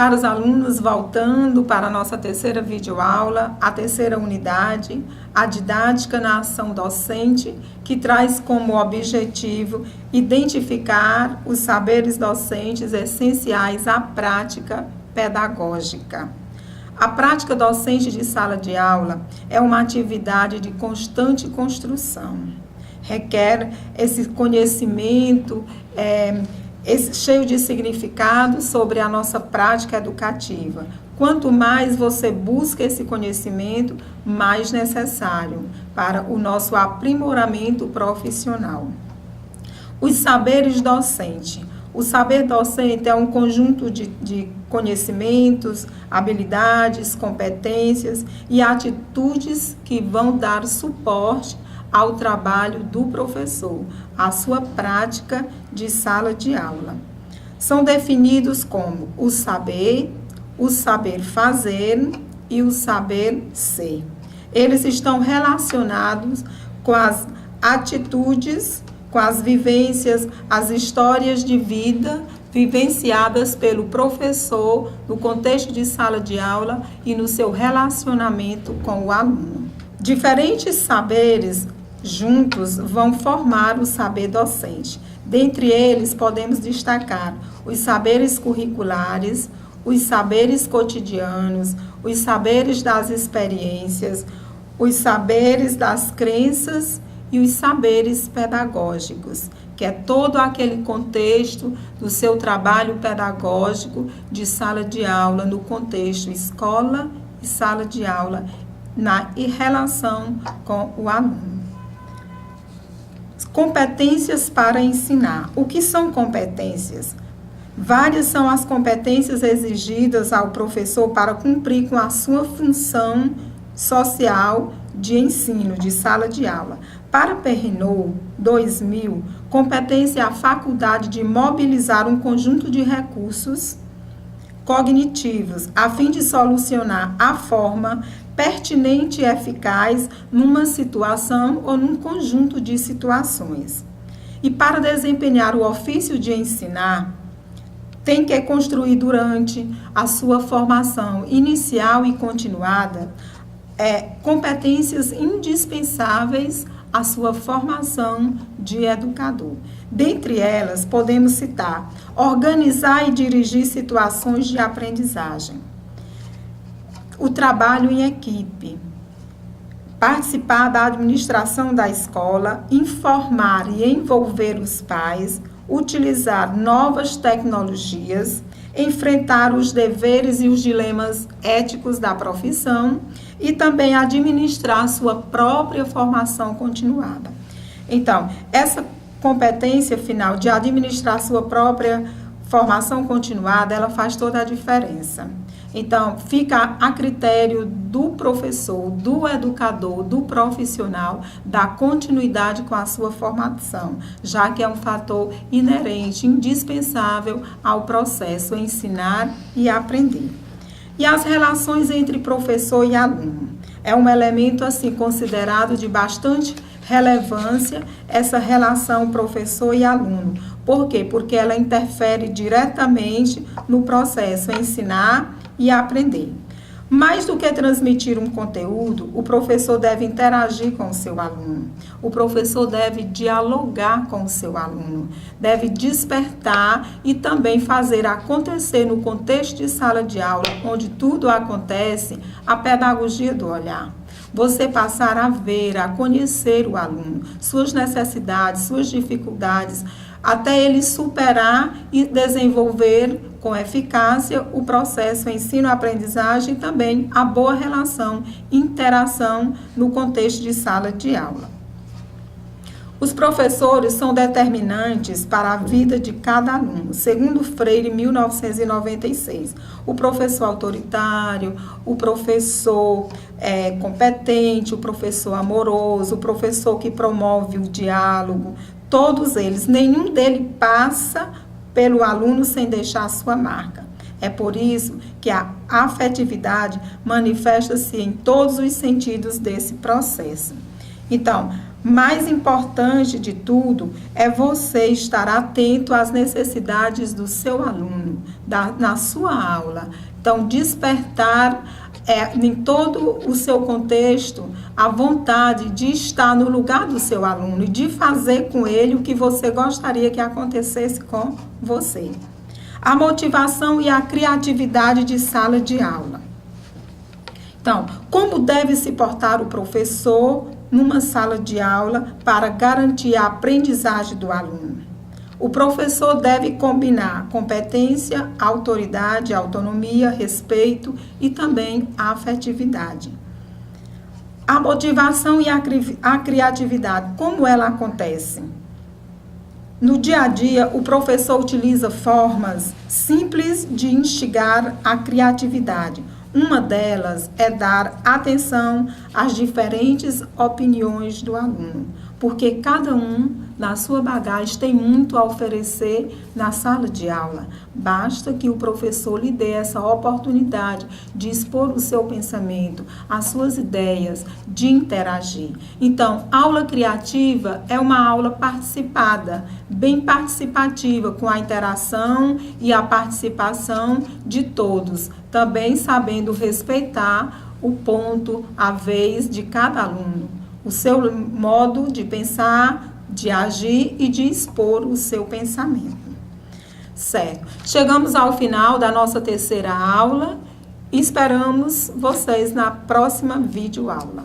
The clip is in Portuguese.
Caros alunos, voltando para a nossa terceira videoaula, a terceira unidade, a didática na ação docente, que traz como objetivo identificar os saberes docentes essenciais à prática pedagógica. A prática docente de sala de aula é uma atividade de constante construção. Requer esse conhecimento, cheio de significado sobre a nossa prática educativa. Quanto mais você busca esse conhecimento, mais necessário para o nosso aprimoramento profissional. Os saberes docentes. O saber docente é um conjunto de conhecimentos, habilidades, competências e atitudes que vão dar suporte ao trabalho do professor, à sua prática de sala de aula. São definidos como o saber fazer e o saber ser. Eles estão relacionados com as atitudes, com as vivências, as histórias de vida vivenciadas pelo professor no contexto de sala de aula e no seu relacionamento com o aluno. Diferentes saberes juntos vão formar o saber docente. Dentre eles, podemos destacar os saberes curriculares, os saberes cotidianos, os saberes das experiências, os saberes das crenças e os saberes pedagógicos, que é todo aquele contexto do seu trabalho pedagógico de sala de aula, no contexto escola e sala de aula, em relação com o aluno. Competências para ensinar. O que são competências? Várias são as competências exigidas ao professor para cumprir com a sua função social de ensino, de sala de aula. Para Perrineau, 2000, competência é a faculdade de mobilizar um conjunto de recursos cognitivos a fim de solucionar a forma pertinente e eficaz numa situação ou num conjunto de situações. E para desempenhar o ofício de ensinar, tem que construir durante a sua formação inicial e continuada competências indispensáveis à sua formação de educador. Dentre elas, podemos citar: organizar e dirigir situações de aprendizagem, o trabalho em equipe, participar da administração da escola, informar e envolver os pais, utilizar novas tecnologias, enfrentar os deveres e os dilemas éticos da profissão e também administrar sua própria formação continuada. Então, essa competência final de administrar sua própria formação continuada, ela faz toda a diferença. Então, fica a critério do professor, do educador, do profissional, dar continuidade com a sua formação, já que é um fator inerente, indispensável ao processo ensinar e aprender. E as relações entre professor e aluno. É um elemento, assim, considerado de bastante relevância, essa relação professor e aluno. Por quê? Porque ela interfere diretamente no processo ensinar e aprender. Mais do que transmitir um conteúdo, o professor deve interagir com o seu aluno. O professor deve dialogar com o seu aluno, deve despertar e também fazer acontecer no contexto de sala de aula, onde tudo acontece, a pedagogia do olhar. Você passar a ver, a conhecer o aluno, suas necessidades, suas dificuldades, até ele superar e desenvolver com eficácia o processo ensino-aprendizagem e também a boa relação, interação no contexto de sala de aula. Os professores são determinantes para a vida de cada aluno. Segundo Freire, 1996, o professor autoritário, o professor competente, o professor amoroso, o professor que promove o diálogo, todos eles, nenhum deles passa pelo aluno sem deixar sua marca. É por isso que a afetividade manifesta-se em todos os sentidos desse processo. Então, Mais importante de tudo é você estar atento às necessidades do seu aluno, na sua aula. Então, despertar em todo o seu contexto a vontade de estar no lugar do seu aluno e de fazer com ele o que você gostaria que acontecesse com você. A motivação e a criatividade de sala de aula. Então, como deve se portar o professor numa sala de aula para garantir a aprendizagem do aluno? O professor deve combinar competência, autoridade, autonomia, respeito e também a afetividade. A motivação e a criatividade, como ela acontece? No dia a dia, o professor utiliza formas simples de instigar a criatividade. Uma delas é dar atenção às diferentes opiniões do aluno, porque cada um, na sua bagagem, tem muito a oferecer na sala de aula. Basta que o professor lhe dê essa oportunidade de expor o seu pensamento, as suas ideias, de interagir. Então, aula criativa é uma aula participada, bem participativa, com a interação e a participação de todos, também sabendo respeitar o ponto, a vez de cada aluno, o seu modo de pensar, de agir e de expor o seu pensamento. Certo. Chegamos ao final da nossa terceira aula e esperamos vocês na próxima videoaula.